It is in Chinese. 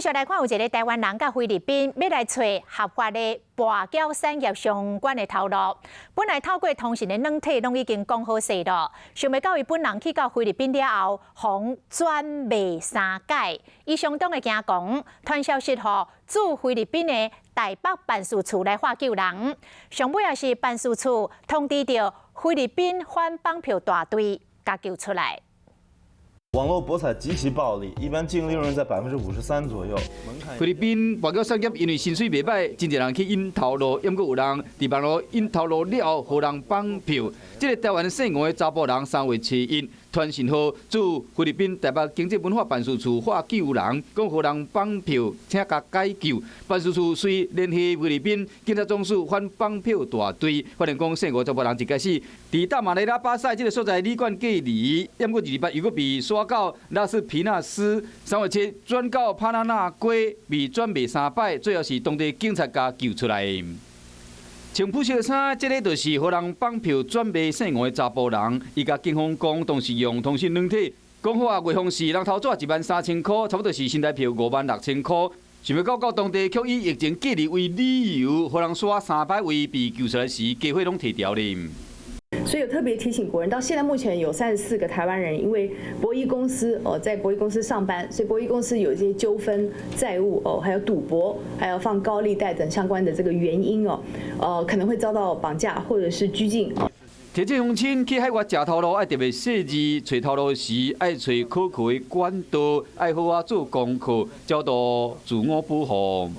续来看，有一个台湾人甲菲律宾要来找合法的跋筊产业相关的头路。本来透过通讯的软体拢已经讲好势了，想要到伊本人去到菲律宾了后，防转卖三改，伊相当的惊讲，传消息予驻菲律宾的台北办事处来化救人，上尾也是办事处通知到菲律宾反绑票大队，甲救出来。 网络博彩极其暴利，一般净利润在53%左右。菲律宾外交产业因为薪水袂歹，真侪人去引头路，抑过有人伫网络引头路了后，互人绑票。这个台湾姓吴的查甫人3月7日传讯号驻菲律宾台北经济文化办事处化救人，讲互人绑票，请甲解救。办事处随联系菲律宾警察总署反绑票大队，发现讲姓吴查甫人一开始伫大马尼拉巴塞这个所在旅馆隔离，抑过2礼拜又搁被刷到拉斯皮纳斯，3月7转到帕纳纳街，被转卖3摆，最后是当地警察甲救出来。 穿普色衫，这个就是互人绑票转卖姓吴的查甫人。伊甲警方讲，当时用通讯软体讲好啊，月方是人头纸13000块，差不多是新台币56000块。想要到当地，却以疫情隔离为理由，互人刷3摆位被救出来时，机会拢提掉了。 所以有特别提醒国人，到现在目前有34个台湾人因为博弈公司在博弈公司上班，所以博弈公司有一些纠纷、债务还有赌博，还有放高利贷等相关的这个原因可能会遭到绑架或者是拘禁。提醒乡亲去海外食头路，爱特别细致，找头路时爱找可靠的管道，爱好做功课，教导自我保护。